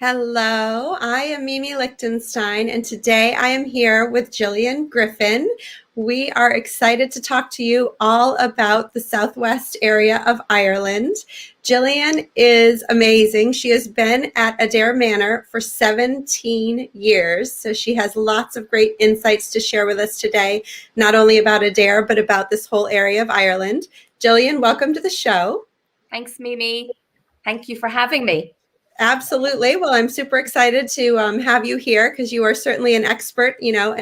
Hello, I am Mimi Lichtenstein, and today I am here with Gillian Griffin. We are excited to talk to you all about the southwest area of Ireland. Gillian is amazing. She has been at Adare Manor for 17 years, so she has lots of great insights to share with us today, not only about Adare, but about this whole area of Ireland. Gillian, welcome to the show. Thanks, Mimi. Thank you for having me. Absolutely. Well, I'm super excited to have you here because you are certainly an expert,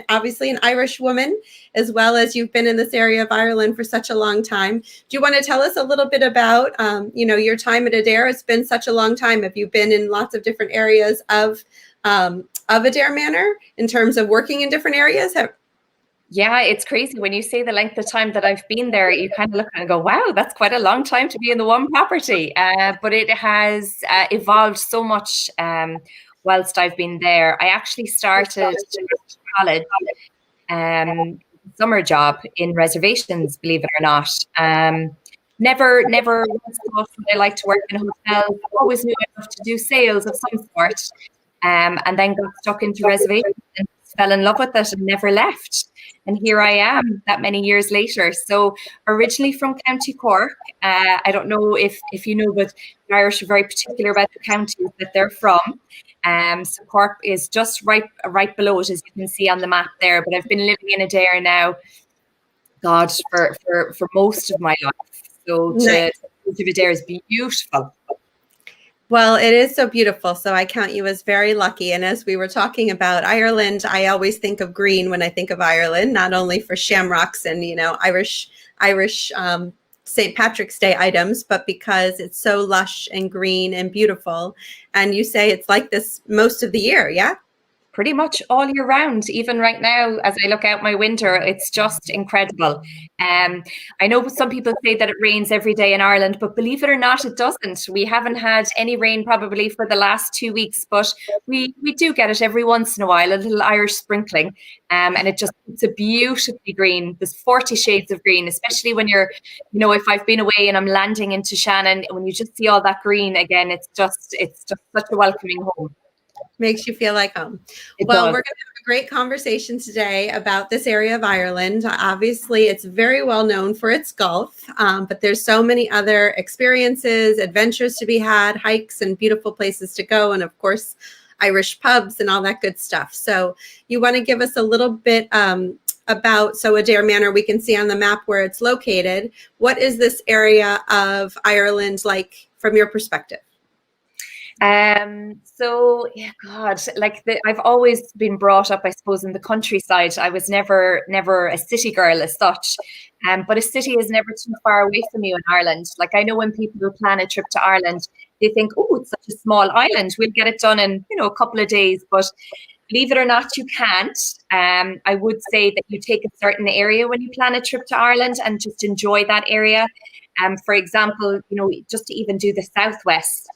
obviously an Irish woman, as well as you've been in this area of Ireland for such a long time. Do you want to tell us a little bit about, your time at Adare? It's been such a long time. Have you been in lots of different areas of Adare Manor in terms of working in different areas? Yeah, it's crazy. When you say the length of time that I've been there, you kind of look and go, wow, that's quite a long time to be in the one property. But it has evolved so much whilst I've been there. I actually started college summer job in reservations, believe it or not. Never once thought that I like to work in a hotel. Always knew I loved to do sales of some sort. And then got stuck into reservations and fell in love with it and never left. And here I am that many years later. So originally from County Cork, I don't know if you know, but the Irish are very particular about the counties that they're from. So Cork is just right below it, as you can see on the map there. But I've been living in Adare now, God, for most of my life. So to Adare is beautiful. Well, it is so beautiful. So I count you as very lucky. And as we were talking about Ireland, I always think of green when I think of Ireland, not only for shamrocks and, Irish St. Patrick's Day items, but because it's so lush and green and beautiful. And you say it's like this most of the year, yeah? Pretty much all year round. Even right now, as I look out my window, it's just incredible. I know some people say that it rains every day in Ireland, but believe it or not, it doesn't. We haven't had any rain probably for the last 2 weeks, but we do get it every once in a while, a little Irish sprinkling. And it's a beautifully green. There's 40 shades of green, especially when you're, if I've been away and I'm landing into Shannon, when you just see all that green again, it's just such a welcoming home. Makes you feel like home. Well, we're going to have a great conversation today about this area of Ireland. Obviously, it's very well known for its golf, but there's so many other experiences, adventures to be had, hikes and beautiful places to go, and of course, Irish pubs and all that good stuff. So you want to give us a little bit about, so Adare Manor, we can see on the map where it's located. What is this area of Ireland like from your perspective? So yeah, God, I've always been brought up, I suppose, in the countryside. I was never a city girl as such. But a city is never too far away from you in Ireland. Like, I know when people plan a trip to Ireland, they think, oh, it's such a small island, we'll get it done in, a couple of days. But believe it or not, you can't. I would say that you take a certain area when you plan a trip to Ireland and just enjoy that area. For example, just to even do the southwest,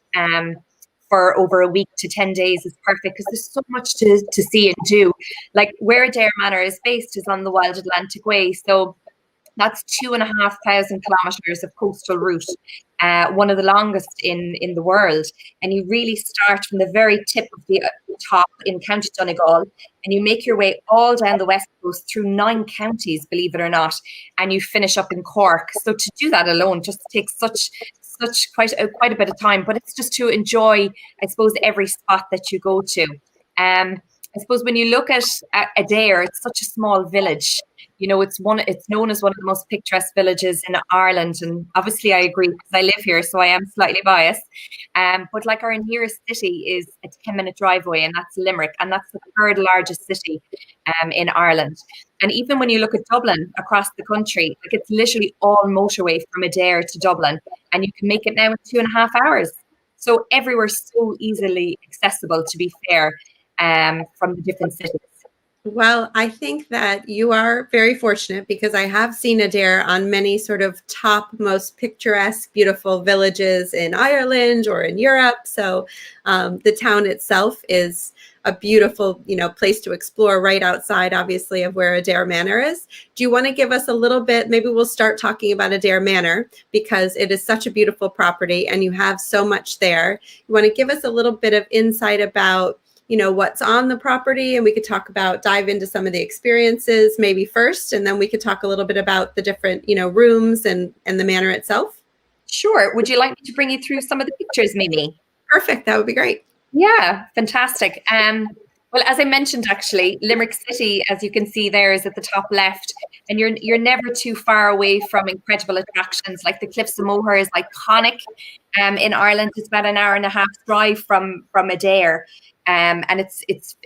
for over a week to 10 days is perfect because there's so much to see and do. Like where Adare Manor is based is on the Wild Atlantic Way. So that's 2,500 kilometers of coastal route, one of the longest in the world. And you really start from the very tip of the top in County Donegal, and you make your way all down the west coast through 9 counties, believe it or not, and you finish up in Cork. So to do that alone just takes quite a bit of time, but it's just to enjoy, I suppose, every spot that you go to. I suppose when you look at Adare, it's such a small village. It's known as one of the most picturesque villages in Ireland, and obviously I agree because I live here, so I am slightly biased. But like our nearest city is a 10-minute drive away, and that's Limerick, and that's the 3rd largest city in Ireland. And even when you look at Dublin across the country, like it's literally all motorway from Adare to Dublin, and you can make it now in 2.5 hours. So everywhere so easily accessible, to be fair, from the different cities. Well, I think that you are very fortunate because I have seen Adare on many sort of top, most picturesque, beautiful villages in Ireland or in Europe. So the town itself is a beautiful, place to explore right outside, obviously, of where Adare Manor is. Do you want to give us a little bit? Maybe we'll start talking about Adare Manor because it is such a beautiful property and you have so much there. You want to give us a little bit of insight about what's on the property, and we could dive into some of the experiences maybe first, and then we could talk a little bit about the different, rooms and the manor itself. Sure. Would you like me to bring you through some of the pictures, Mimi? Perfect. That would be great. Yeah, fantastic. Well, as I mentioned, actually, Limerick City, as you can see there, is at the top left, and you're never too far away from incredible attractions like the Cliffs of Moher is iconic. In Ireland, it's about an hour and a half drive from Adare, and it's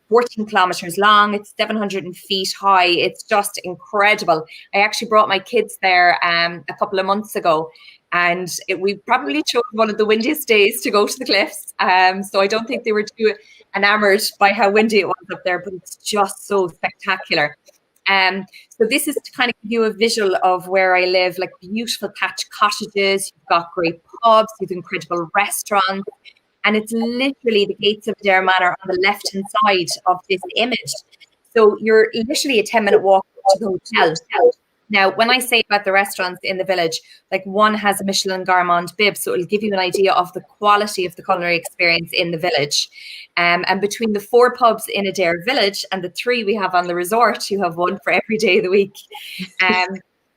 14 kilometers long. It's 700 feet high. It's just incredible. I actually brought my kids there a couple of months ago. And we probably chose one of the windiest days to go to the cliffs. So I don't think they were too enamored by how windy it was up there, but it's just so spectacular. So this is to kind of give you a visual of where I live, like beautiful thatched cottages. You've got great pubs, you've incredible restaurants. And it's literally the gates of Adare Manor on the left-hand side of this image. So you're literally a 10-minute walk to the hotel. Now, when I say about the restaurants in the village, like one has a Michelin Gourmand bib, so it'll give you an idea of the quality of the culinary experience in the village. And between the 4 pubs in Adare village and the 3 we have on the resort, you have one for every day of the week.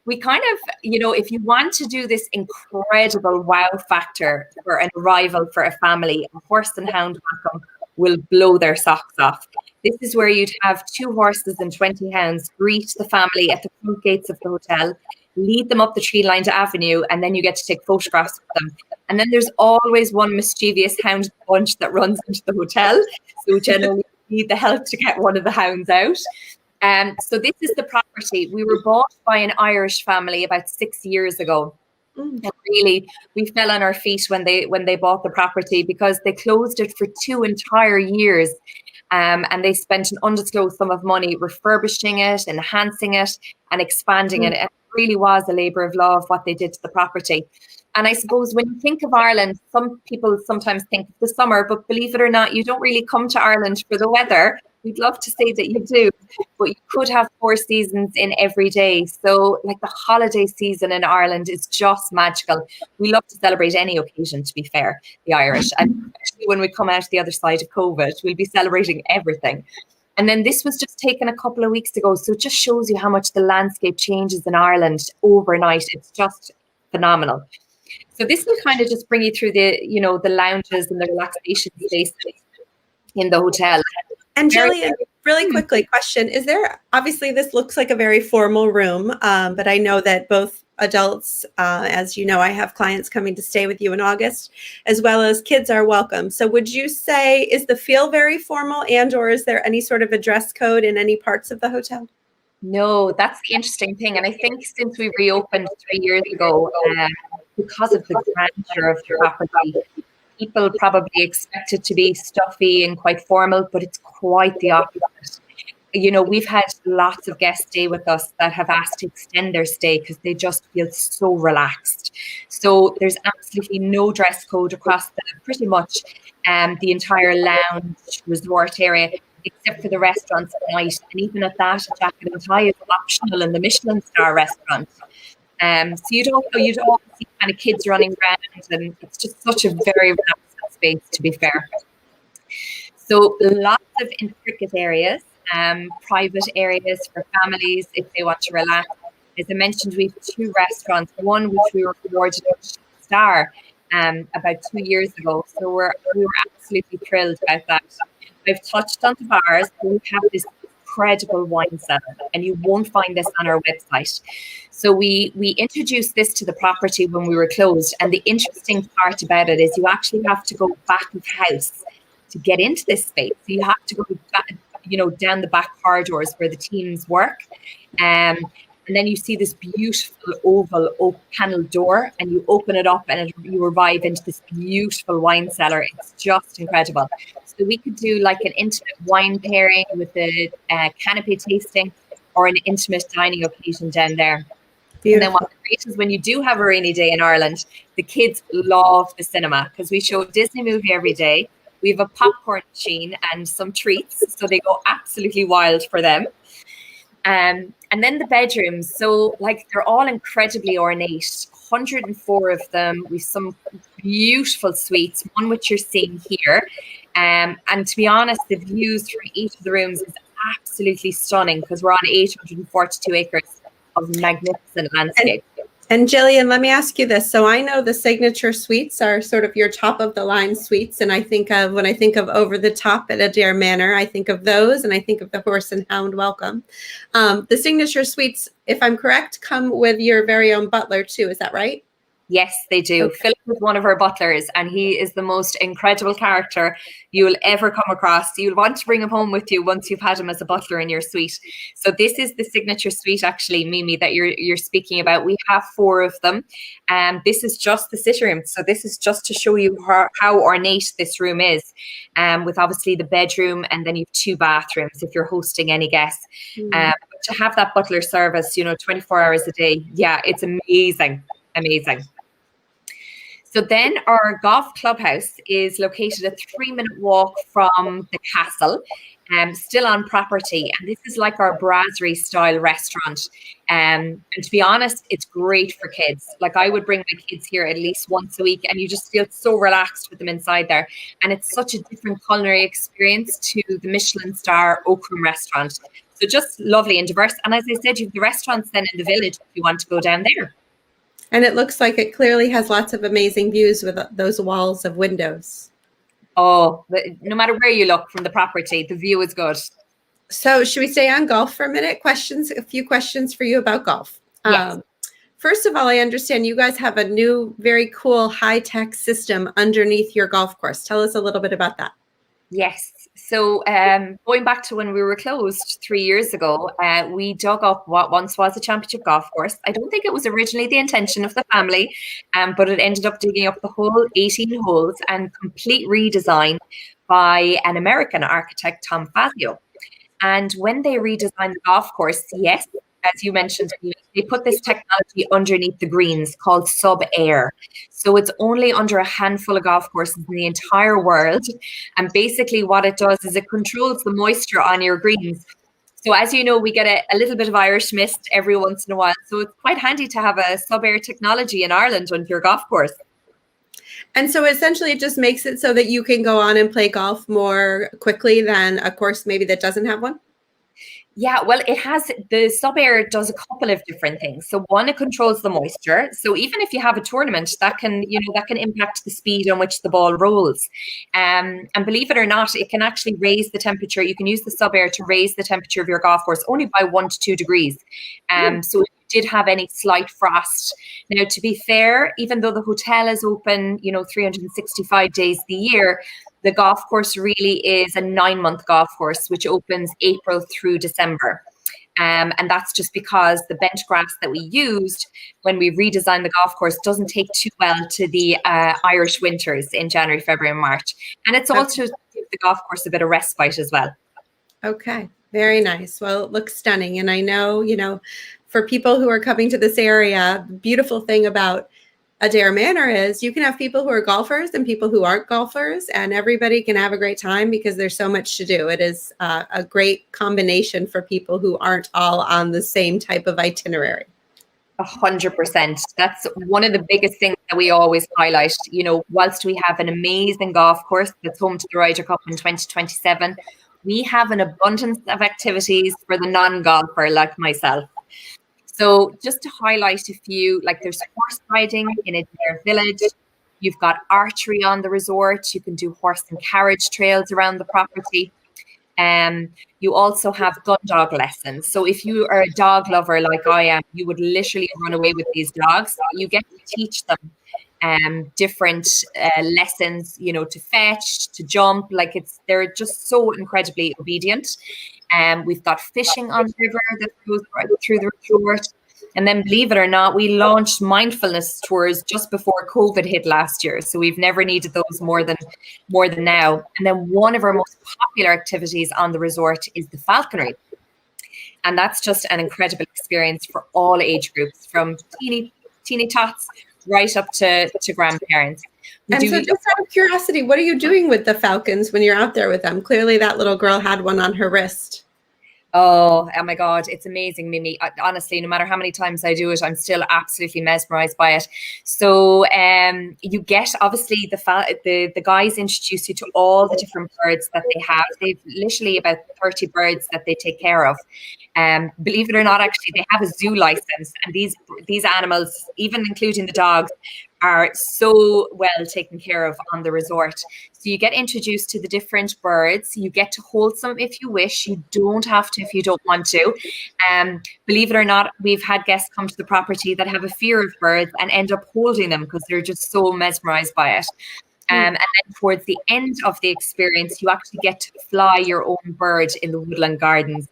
We kind of, if you want to do this incredible wow factor for an arrival for a family, a horse and hound welcome will blow their socks off. This is where you'd have 2 horses and 20 hounds greet the family at the front gates of the hotel, lead them up the tree-lined avenue, and then you get to take photographs with them. And then there's always one mischievous hound bunch that runs into the hotel. So generally you need the help to get one of the hounds out. So this is the property. We were bought by an Irish family about 6 years ago. And really, we fell on our feet when they bought the property because they closed it for 2 entire years. And they spent an undisclosed sum of money refurbishing it, enhancing it, and expanding it. And it really was a labour of love what they did to the property. And I suppose when you think of Ireland, some people sometimes think of the summer, but believe it or not, you don't really come to Ireland for the weather. We'd love to say that you do, but you could have 4 seasons in every day. So like the holiday season in Ireland is just magical. We love to celebrate any occasion, to be fair, the Irish. And especially when we come out the other side of COVID, we'll be celebrating everything. And then this was just taken a couple of weeks ago. So it just shows you how much the landscape changes in Ireland overnight. It's just phenomenal. So this will kind of just bring you through the lounges and the relaxation spaces in the hotel. And Gillian, really quickly, question, obviously this looks like a very formal room, but I know that both adults, as you know, I have clients coming to stay with you in August, as well as kids are welcome. So would you say, is the feel very formal or is there any sort of a dress code in any parts of the hotel? No, that's the interesting thing. And I think since we reopened 3 years ago, because of the grandeur of the property, people probably expect it to be stuffy and quite formal, but it's quite the opposite. We've had lots of guests stay with us that have asked to extend their stay because they just feel so relaxed. So there's absolutely no dress code across pretty much the entire lounge resort area, except for the restaurants at night. And even at that, a jacket and tie is optional in the Michelin star restaurant. So you don't see kind of kids running around, and it's just such a very relaxed space, to be fair. So lots of intricate areas, private areas for families if they want to relax. As I mentioned, we have 2 restaurants, one which we were awarded a star about 2 years ago. So we were absolutely thrilled about that. I've touched on the bars, but we have this incredible wine cellar, and you won't find this on our website. So we introduced this to the property when we were closed, and the interesting part about it is you actually have to go back of house to get into this space. So you have to go back, down the back corridors where the teams work, and And then you see this beautiful oval oak panel door, and you open it up and you arrive into this beautiful wine cellar. It's just incredible. So we could do like an intimate wine pairing with a canopy tasting, or an intimate dining occasion down there. Beautiful. And then what's great is when you do have a rainy day in Ireland, the kids love the cinema because we show a Disney movie every day. We have a popcorn machine and some treats, so they go absolutely wild for them. And then the bedrooms, so like they're all incredibly ornate, 104 of them with some beautiful suites, one which you're seeing here. And to be honest, the views from each of the rooms is absolutely stunning because we're on 842 acres of magnificent landscape. And Gillian, let me ask you this. So I know the signature suites are sort of your top of the line suites. And I think of, when I think of over the top at Adare Manor, I think of those, and I think of the Horse and Hound Welcome. The signature suites, if I'm correct, come with your very own butler too. Is that right? Yes, they do. Okay. Philip is one of our butlers, and he is the most incredible character you will ever come across. You'll want to bring him home with you once you've had him as a butler in your suite. So this is the signature suite, actually, Mimi, that you're speaking about. We have 4 of them, and this is just the sitting room. So this is just to show you how ornate this room is, with obviously the bedroom, and then you have 2 bathrooms if you're hosting any guests. But to have that butler service, 24 hours a day, yeah, it's amazing, amazing. So then our golf clubhouse is located a 3-minute walk from the castle, still on property. And this is like our brasserie style restaurant. And to be honest, it's great for kids. Like I would bring my kids here at least once a week, and you just feel so relaxed with them inside there. And it's such a different culinary experience to the Michelin star Oak Room restaurant. So just lovely and diverse. And as I said, you have the restaurants then in the village if you want to go down there. And it looks like it clearly has lots of amazing views with those walls of windows. Oh, no matter where you look from the property, the view is good. So should we stay on golf for a minute? A few questions for you about golf. Yes. First of all, I understand you guys have a new, very cool high-tech system underneath your golf course. Tell us a little bit about that. Yes. So going back to when we were closed 3 years ago, we dug up what once was a championship golf course. I don't think it was originally the intention of the family, but it ended up digging up the whole 18 holes and complete redesign by an American architect, Tom Fazio. And when they redesigned the golf course, yes, as you mentioned, they put this technology underneath the greens called SubAir. So it's only under a handful of golf courses in the entire world. And basically what it does is it controls the moisture on your greens. So as you know, we get a little bit of Irish mist every once in a while. So it's quite handy to have a SubAir technology in Ireland on your golf course. And so essentially it just makes it so that you can go on and play golf more quickly than a course maybe that doesn't have one? Yeah, well, the SubAir does a couple of different things. So one, it controls the moisture. So even if you have a tournament, that can impact the speed on which the ball rolls. And believe it or not, it can actually raise the temperature. You can use the SubAir to raise the temperature of your golf course only by 1 to 2 degrees. So if you did have any slight frost. Now, to be fair, even though the hotel is open, 365 days a year, the golf course really is a 9-month golf course, which opens April through December. And that's just because the bent grass that we used when we redesigned the golf course doesn't take too well to the Irish winters in January, February, and March. And it's also to give the golf course a bit of respite as well. Okay, very nice. Well, it looks stunning. And I know, for people who are coming to this area, the beautiful thing about Adare Manor is you can have people who are golfers and people who aren't golfers, and everybody can have a great time because there's so much to do. It is a great combination for people who aren't all on the same type of itinerary. 100%. That's one of the biggest things that we always highlight. Whilst we have an amazing golf course that's home to the Ryder Cup in 2027, we have an abundance of activities for the non-golfer like myself. So just to highlight a few, like there's horse riding in Adare Village. You've got archery on the resort. You can do horse and carriage trails around the property. You also have gun dog lessons. So if you are a dog lover like I am, you would literally run away with these dogs. You get to teach them different lessons, to fetch, to jump. They're just so incredibly obedient. We've got fishing on the river that goes right through the resort. And then, believe it or not, we launched mindfulness tours just before COVID hit last year. So we've never needed those more than now. And then one of our most popular activities on the resort is the falconry. And that's just an incredible experience for all age groups, from teeny tots right up to grandparents. So just out of curiosity, what are you doing with the falcons when you're out there with them? Clearly that little girl had one on her wrist. Oh my God, it's amazing, Mimi. Honestly, no matter how many times I do it, I'm still absolutely mesmerized by it. So you get, obviously, the guys introduce you to all the different birds that they have. They've literally about 30 birds that they take care of. Believe it or not, actually, they have a zoo license, and these animals, even including the dogs, are so well taken care of on the resort. So you get introduced to the different birds. You get to hold some if you wish. You don't have to if you don't want to. Believe it or not, we've had guests come to the property that have a fear of birds and end up holding them because they're just so mesmerized by it. And then towards the end of the experience, you actually get to fly your own bird in the woodland gardens.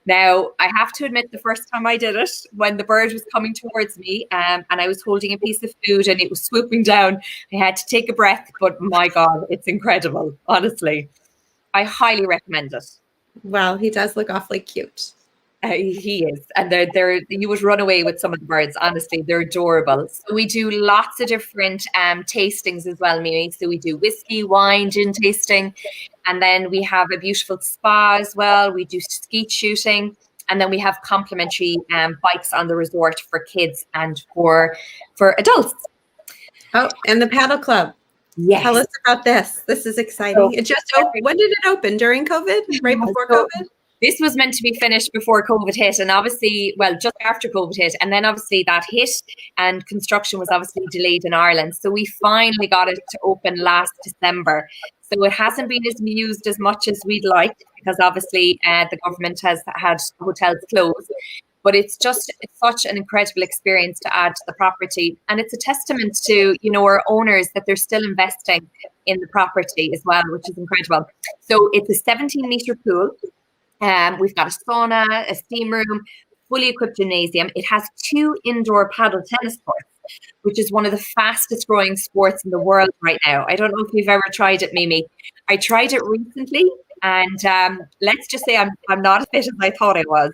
Now, I have to admit, the first time I did it, when the bird was coming towards me and I was holding a piece of food and it was swooping down, I had to take a breath. But my God, it's incredible. Honestly, I highly recommend it. Well, he does look awfully cute. He is, and they're you would run away with some of the birds. Honestly, they're adorable. So we do lots of different tastings as well, Mimi. So we do whiskey, wine, gin tasting, and then we have a beautiful spa as well. We do skeet shooting, and then we have complimentary bikes on the resort for kids and for adults. Oh, and the paddle club. Yes. Tell us about this. This is exciting. It just opened. When did it open? During COVID? Right before COVID? This was meant to be finished before COVID hit, and obviously, well, just after COVID hit, and then obviously that hit, and construction was obviously delayed in Ireland. So we finally got it to open last December. So it hasn't been used as much as we'd like, because obviously the government has had hotels closed. But it's such an incredible experience to add to the property, and it's a testament to our owners that they're still investing in the property as well, which is incredible. So it's a 17-meter pool. We've got a sauna, a steam room, fully equipped gymnasium. It has 2 indoor paddle tennis courts, which is one of the fastest growing sports in the world right now. I don't know if you've ever tried it, Mimi. I tried it recently, and let's just say I'm not as fit as I thought I was.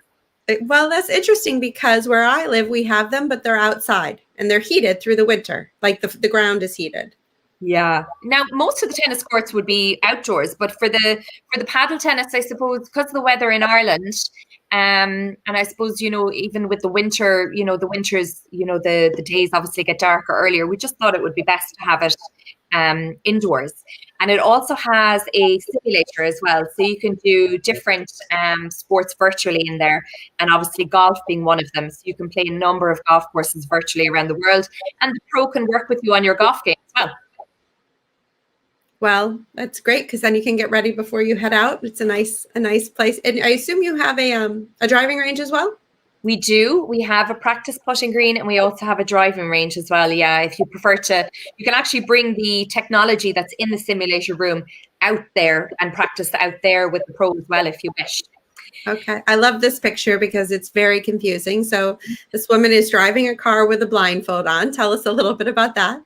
Well, that's interesting because where I live, we have them, but they're outside and they're heated through the winter. Like the ground is heated. Yeah. Now, most of the tennis courts would be outdoors, but for the paddle tennis, I suppose, because of the weather in Ireland, and I suppose, even with the winter, the winters, the days obviously get darker earlier. We just thought it would be best to have it indoors. And it also has a simulator as well. So you can do different sports virtually in there, and obviously golf being one of them. So you can play a number of golf courses virtually around the world, and the pro can work with you on your golf game as well. Well, that's great because then you can get ready before you head out. It's a nice place. And I assume you have a driving range as well? We do. We have a practice putting green, and we also have a driving range as well. Yeah, if you prefer to, you can actually bring the technology that's in the simulator room out there and practice out there with the pro as well if you wish. Okay. I love this picture because it's very confusing. So this woman is driving a car with a blindfold on. Tell us a little bit about that.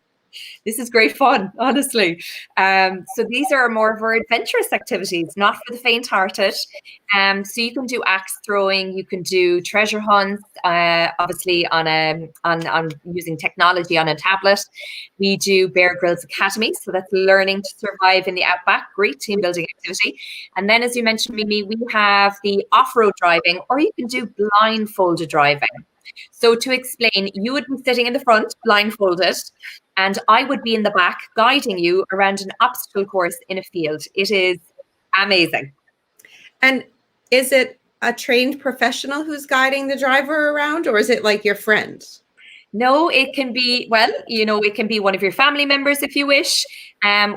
This is great fun, honestly. So these are more of our adventurous activities, not for the faint-hearted. So you can do axe throwing, you can do treasure hunts, obviously on using technology on a tablet. We do Bear Grylls Academy, so that's learning to survive in the outback. Great team building activity. And then, as you mentioned, Mimi, we have the off-road driving, or you can do blindfolded driving. So to explain, you would be sitting in the front, blindfolded, and I would be in the back guiding you around an obstacle course in a field. It is amazing. And is it a trained professional who's guiding the driver around, or is it like your friend? No, it can be, it can be one of your family members if you wish,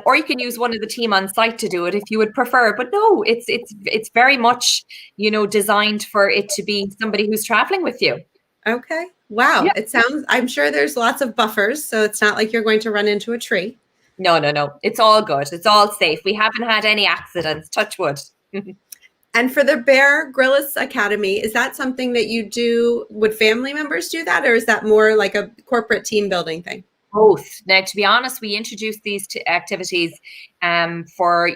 or you can use one of the team on site to do it if you would prefer. But no, it's very much, designed for it to be somebody who's traveling with you. Okay. Wow. Yeah. It sounds, I'm sure there's lots of buffers, so it's not like you're going to run into a tree. No. It's all good. It's all safe. We haven't had any accidents, touch wood. And for the Bear Grylls Academy, is that something that you do? Would family members do that, or is that more like a corporate team building thing? Both. Now, to be honest, we introduced these activities for,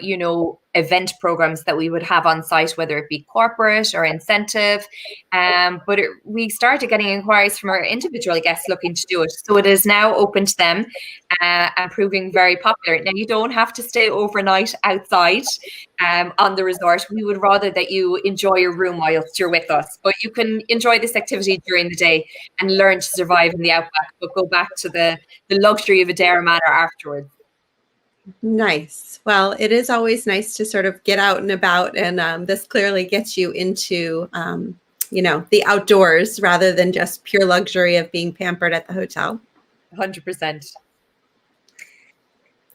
event programs that we would have on site, whether it be corporate or incentive. But we started getting inquiries from our individual guests looking to do it. So it is now open to them and proving very popular. Now, you don't have to stay overnight outside on the resort. We would rather that you enjoy your room whilst you're with us. But you can enjoy this activity during the day and learn to survive in the outback, but go back to the luxury of Adare Manor afterwards. Nice. Well, it is always nice to sort of get out and about, and this clearly gets you into, the outdoors rather than just pure luxury of being pampered at the hotel. 100%.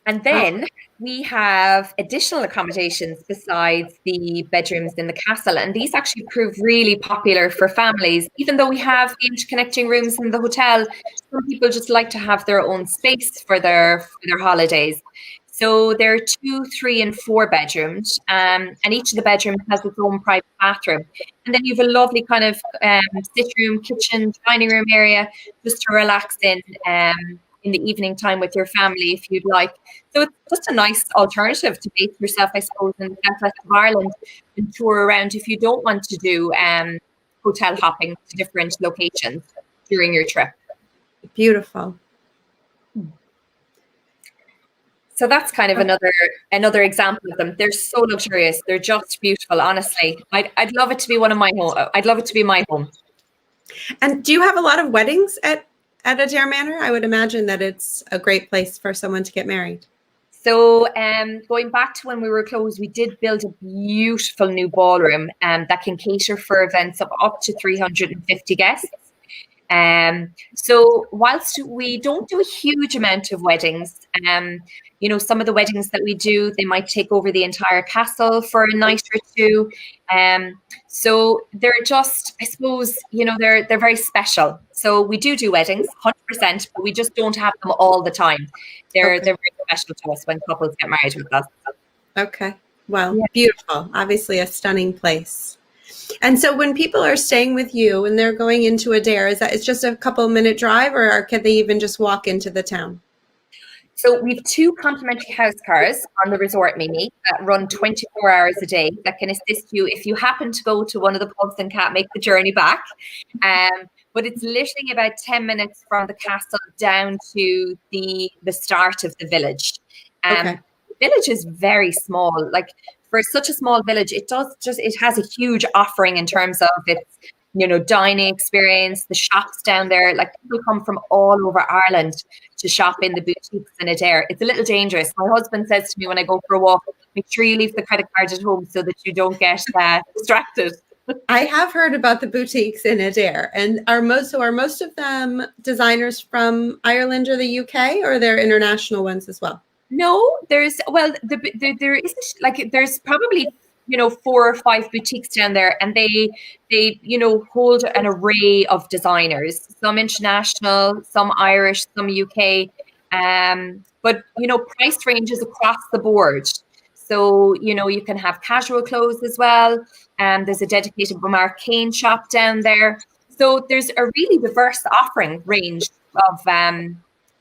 And then we have additional accommodations besides the bedrooms in the castle. And these actually prove really popular for families. Even though we have the interconnecting rooms in the hotel, some people just like to have their own space for their holidays. So there are 2, 3, and 4 bedrooms, and each of the bedrooms has its own private bathroom. And then you have a lovely kind of sit room, kitchen, dining room area just to relax in the evening time with your family if you'd like. So it's just a nice alternative to base yourself, I suppose, in the southwest of Ireland and tour around if you don't want to do hotel hopping to different locations during your trip. Beautiful. So that's kind of another example of them. They're so luxurious. They're just beautiful, honestly. I'd love it to be one of my home. I'd love it to be my home. And do you have a lot of weddings at Adare Manor? I would imagine that it's a great place for someone to get married. So going back to when we were closed, we did build a beautiful new ballroom that can cater for events of up to 350 guests. So whilst we don't do a huge amount of weddings, some of the weddings that we do, they might take over the entire castle for a night or two. So they're just, I suppose, they're very special. So we do weddings, 100%, but we just don't have them all the time. They're very special to us when couples get married with us. Okay. Well, yeah. Beautiful. Obviously a stunning place. And so when people are staying with you and they're going into Adare, it's just a couple-minute drive, or can they even just walk into the town? So we have 2 complimentary house cars on the resort, Mimi, that run 24 hours a day that can assist you if you happen to go to one of the pubs and can't make the journey back. But it's literally about 10 minutes from the castle down to the start of the village. Okay. The village is very small. Like, for such a small village, it has a huge offering in terms of its, dining experience, the shops down there. Like, people come from all over Ireland to shop in the boutiques in Adare. It's a little dangerous. My husband says to me when I go for a walk, make sure you leave the credit card at home so that you don't get distracted. I have heard about the boutiques in Adare, and are most of them designers from Ireland or the UK, or they're international ones as well? No, there isn't. Like, there's probably 4 or 5 boutiques down there, and they hold an array of designers, some international, some Irish, some UK, but price ranges across the board. So you can have casual clothes as well, and there's a dedicated Marcane shop down there. So there's a really diverse offering range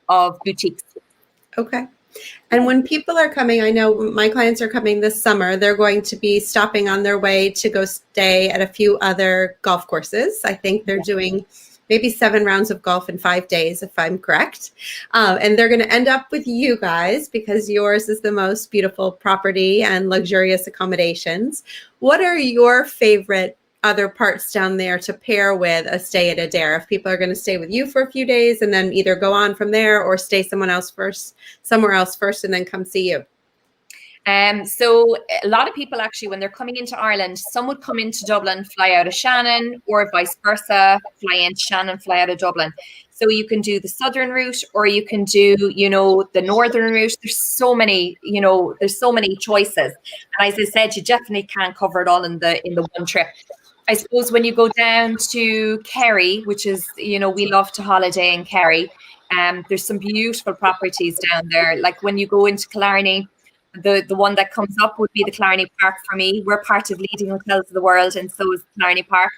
of boutiques. Okay. And when people are coming, I know my clients are coming this summer, they're going to be stopping on their way to go stay at a few other golf courses. I think they're doing maybe 7 rounds of golf in 5 days, if I'm correct. And they're going to end up with you guys because yours is the most beautiful property and luxurious accommodations. What are your favorite other parts down there to pair with a stay at Adare? If people are going to stay with you for a few days and then either go on from there or stay somewhere else first and then come see you. So a lot of people actually, when they're coming into Ireland, some would come into Dublin, fly out of Shannon, or vice versa, fly into Shannon, fly out of Dublin. So you can do the southern route, or you can do, the northern route. There's so many, there's so many choices. And as I said, you definitely can't cover it all in the one trip. I suppose when you go down to Kerry, which is, we love to holiday in Kerry, there's some beautiful properties down there. Like when you go into Killarney, The one that comes up would be the Clarny Park for me. We're part of leading hotels of the world, and so is Clarny Park.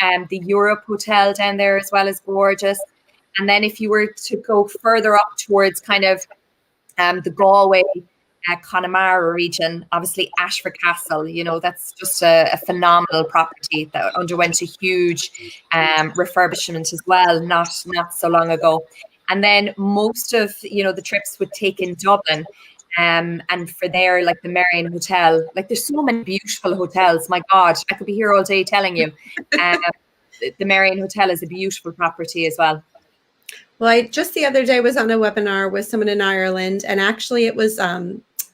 The Europe Hotel down there as well is gorgeous. And then if you were to go further up towards kind of the Galway, Connemara region, obviously Ashford Castle, you know, that's just a phenomenal property that underwent a huge refurbishment as well, not so long ago. And then most of, you know, the trips would take in Dublin. And for there, like the Marion Hotel, like there's so many beautiful hotels. My God, I could be here all day telling you. The Marion Hotel is a beautiful property as well. Well, I just the other day was on a webinar with someone in Ireland, and actually it was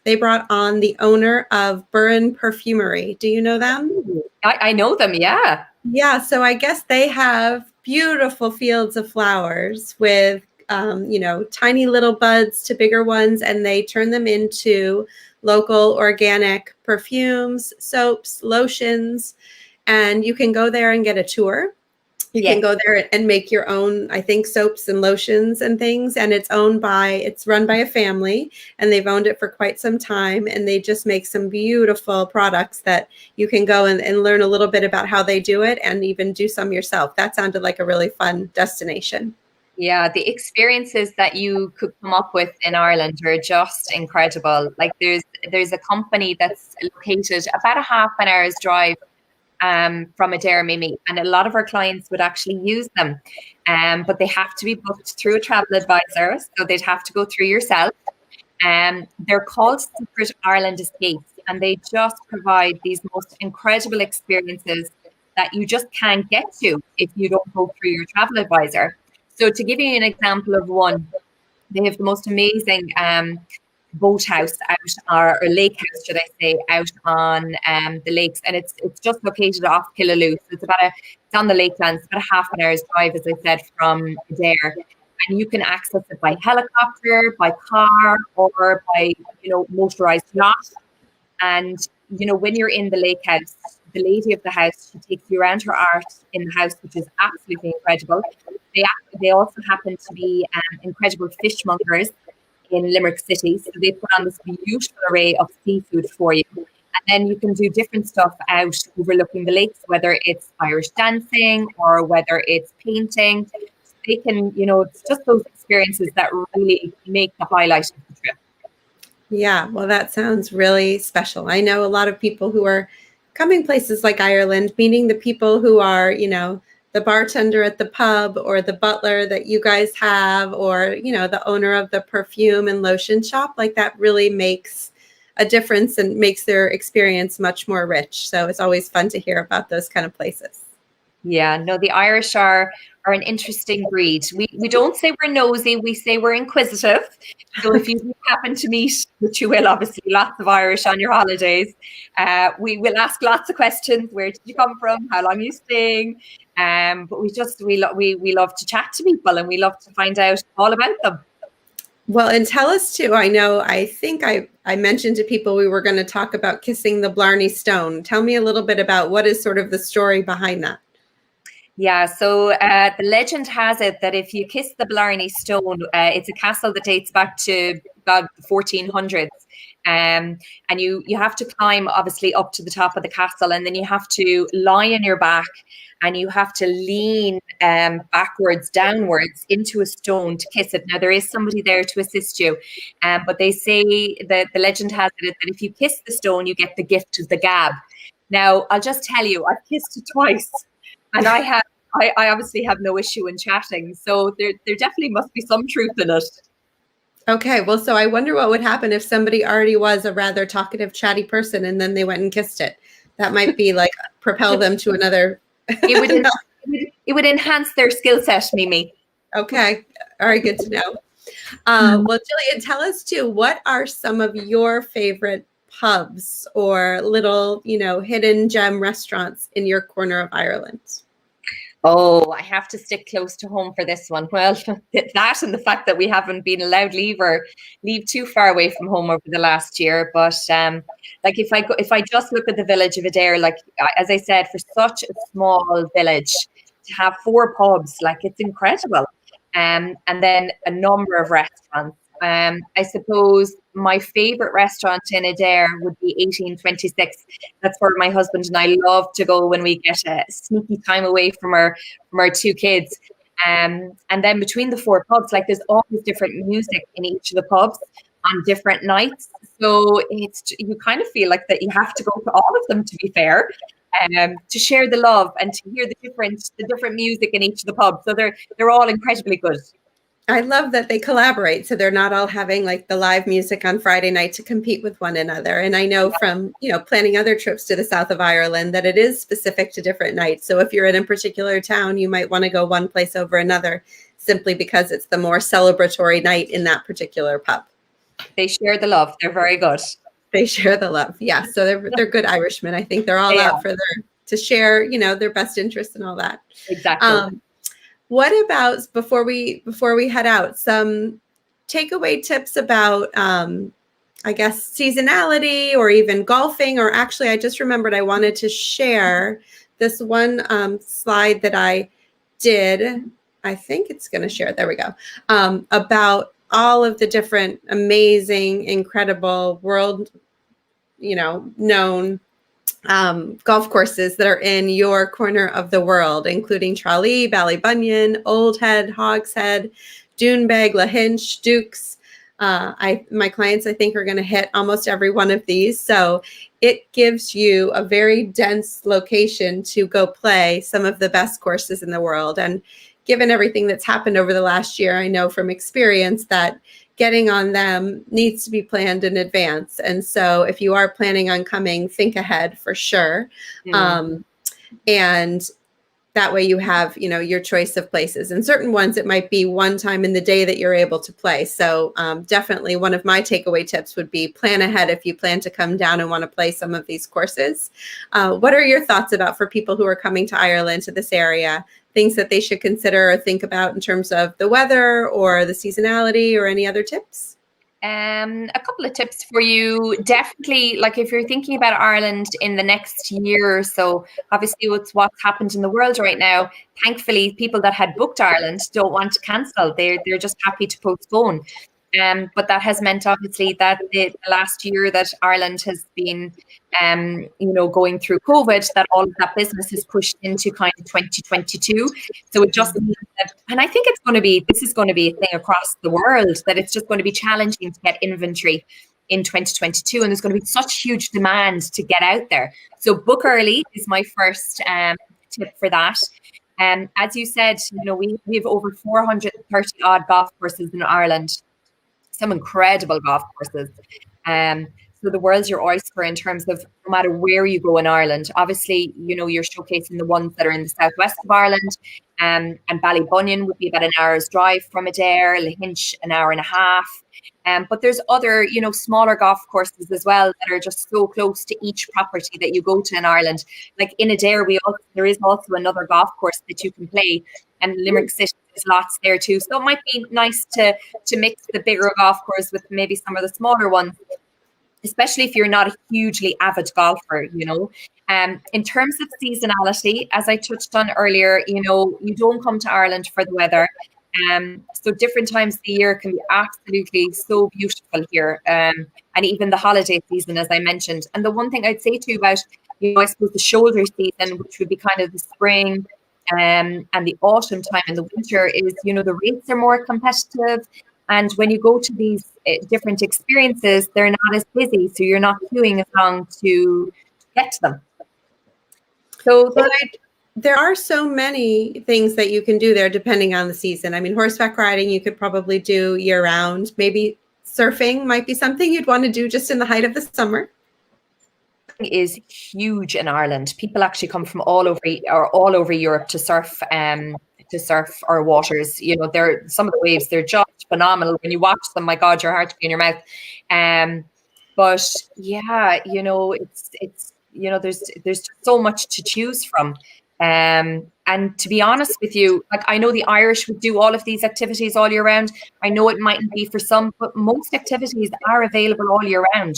they brought on the owner of Burren Perfumery. Do you know them? I know them, yeah. Yeah, so I guess they have beautiful fields of flowers with you know, tiny little buds to bigger ones, and they turn them into local organic perfumes, soaps, lotions, and you can go there and get a tour. You can go there and make your own, I think, soaps and lotions and things. And it's run by a family, and they've owned it for quite some time. And they just make some beautiful products that you can go and learn a little bit about how they do it and even do some yourself. That sounded like a really fun destination. Yeah, the experiences that you could come up with in Ireland are just incredible. Like there's a company that's located about a half an hour's drive from Adare Manor, and a lot of our clients would actually use them, but they have to be booked through a travel advisor, so they'd have to go through yourself. They're called Secret Ireland Escapes, and they just provide these most incredible experiences that you just can't get to if you don't go through your travel advisor. So to give you an example of one, they have the most amazing boathouse out, or lake house, should I say, out on the lakes, and it's just located off Killaloe. So it's on the lakelands, it's about a half an hour's drive, as I said, from there. And you can access it by helicopter, by car, or by, you know, motorized yacht. And you know, when you're in the lake house, the lady of the house, she takes you around her art in the house, which is absolutely incredible. They also happen to be incredible fishmongers in Limerick City. So they put on this beautiful array of seafood for you. And then you can do different stuff out overlooking the lakes, whether it's Irish dancing or whether it's painting. So they can, you know, it's just those experiences that really make the highlight of the trip. Yeah, well, that sounds really special. I know a lot of people who are coming places like Ireland, meeting the people who are, you know, the bartender at the pub, or the butler that you guys have, or, you know, the owner of the perfume and lotion shop. Like that really makes a difference and makes their experience much more rich. So it's always fun to hear about those kind of places. Yeah, no, the Irish are an interesting breed. We don't say we're nosy, we say we're inquisitive. So if you happen to meet, which you will obviously, lots of Irish on your holidays, we will ask lots of questions. Where did you come from? How long are you staying? But we love to chat to people, and we love to find out all about them. Well, and tell us too, I think I mentioned to people we were going to talk about kissing the Blarney Stone. Tell me a little bit about what is sort of the story behind that. Yeah, so the legend has it that if you kiss the Blarney Stone, it's a castle that dates back to about the 1400s. And you have to climb, obviously, up to the top of the castle, and then you have to lie on your back, and you have to lean backwards, downwards into a stone to kiss it. Now, there is somebody there to assist you, but they say that the legend has it that if you kiss the stone, you get the gift of the gab. Now, I'll just tell you, I've kissed it twice. And I obviously have no issue in chatting. So there definitely must be some truth in it. Okay, well, so I wonder what would happen if somebody already was a rather talkative, chatty person, and then they went and kissed it. That might be like propel them to another. It would enhance their skill set, Mimi. Okay, all right, good to know. Well, Gillian, tell us too, what are some of your favorite pubs or little, you know, hidden gem restaurants in your corner of Ireland? Oh, I have to stick close to home for this one. Well, that and the fact that we haven't been allowed leave too far away from home over the last year. But like if I just look at the village of Adare, like as I said, for such a small village to have 4 pubs, like it's incredible. And then a number of restaurants. I suppose my favorite restaurant in Adare would be 1826. That's where my husband and I love to go when we get a sneaky time away from our two kids. And then between the four pubs, like there's always different music in each of the pubs on different nights. So you kind of feel like that you have to go to all of them, to be fair, to share the love and to hear the different music in each of the pubs. So they're all incredibly good. I love that they collaborate, so they're not all having like the live music on Friday night to compete with one another. And I know from, planning other trips to the south of Ireland that it is specific to different nights. So if you're in a particular town, you might want to go one place over another simply because it's the more celebratory night in that particular pub. They share the love. They're very good. They share the love. Yeah. So they're good Irishmen. I think they're all out to share, their best interests and all that. Exactly. What about, before we head out, some takeaway tips about, I guess, seasonality or even golfing? Or actually, I just remembered I wanted to share this one slide that I did. I think it's going to share it. There we go. About all of the different amazing, incredible, world, known golf courses that are in your corner of the world, including Tralee, Ballybunion, Old Head, Hogshead, Doonbeg, Lahinch, Dukes. My clients, I think, are going to hit almost every one of these. So it gives you a very dense location to go play some of the best courses in the world. And given everything that's happened over the last year, I know from experience that getting on them needs to be planned in advance. And so if you are planning on coming, think ahead for sure. And that way you have, your choice of places. And certain ones, it might be one time in the day that you're able to play. So definitely one of my takeaway tips would be plan ahead if you plan to come down and want to play some of these courses. What are your thoughts about for people who are coming to Ireland, to this area? Things that they should consider or think about in terms of the weather or the seasonality, or any other tips? A couple of tips for you. Definitely, like if you're thinking about Ireland in the next year or so, obviously with what's happened in the world right now, thankfully people that had booked Ireland don't want to cancel. They're just happy to postpone. But that has meant obviously that the last year that Ireland has been, going through COVID, that all of that business is pushed into kind of 2022. So it just means that, and I think this is going to be a thing across the world, that it's just going to be challenging to get inventory in 2022. And there's going to be such huge demand to get out there. So book early is my first tip for that. As you said, we have over 430 odd golf courses in Ireland. Some incredible golf courses. So the world's your oyster in terms of no matter where you go in Ireland. Obviously, you're showcasing the ones that are in the southwest of Ireland. And Ballybunion would be about an hour's drive from Adare, Lahinch an hour and a half. But there's other, smaller golf courses as well that are just so close to each property that you go to in Ireland. Like in Adare, there is also another golf course that you can play, and Limerick City, there's lots there too. So it might be nice to mix the bigger golf course with maybe some of the smaller ones, especially if you're not a hugely avid golfer, In terms of seasonality, as I touched on earlier, you don't come to Ireland for the weather. So different times of the year can be absolutely so beautiful here. And even the holiday season, as I mentioned. And the one thing I'd say to you about, I suppose the shoulder season, which would be kind of the spring and the autumn time and the winter, is, the rates are more competitive. And when you go to these different experiences, they're not as busy. So you're not queuing as long to get to them. So there are so many things that you can do there depending on the season. I mean, horseback riding, you could probably do year round. Maybe surfing might be something you'd want to do just in the height of the summer. Is huge in Ireland. People actually come from all over Europe to surf our waters. They're some of the waves, they're just phenomenal. When you watch them, my God, your heart to be in your mouth. But yeah, it's there's so much to choose from. And to be honest with you, like I know the Irish would do all of these activities all year round. I know it mightn't be for some, but most activities are available all year round.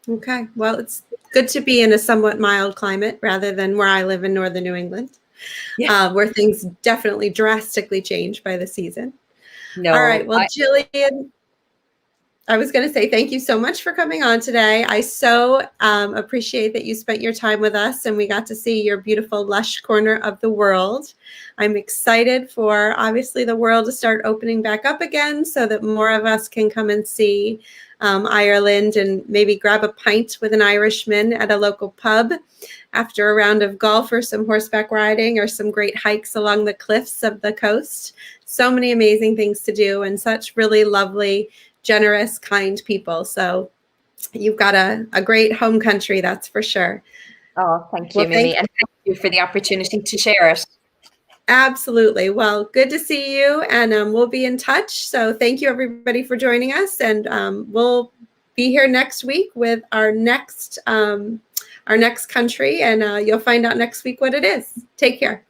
Okay. Well, it's good to be in a somewhat mild climate rather than where I live in northern New England, where things definitely drastically change by the season. All No, right. Well, Gillian, I was going to say thank you so much for coming on today. I so appreciate that you spent your time with us and we got to see your beautiful lush corner of the world. I'm excited for obviously the world to start opening back up again so that more of us can come and see Ireland and maybe grab a pint with an Irishman at a local pub after a round of golf or some horseback riding or some great hikes along the cliffs of the coast. So many amazing things to do and such really lovely, generous, kind people. So you've got a great home country, that's for sure. Oh, thank you, Well, Mimi. And thank you for the opportunity to share it. Absolutely. Well, good to see you, and we'll be in touch. So thank you, everybody, for joining us, and we'll be here next week with our next country, and you'll find out next week what it is. Take care.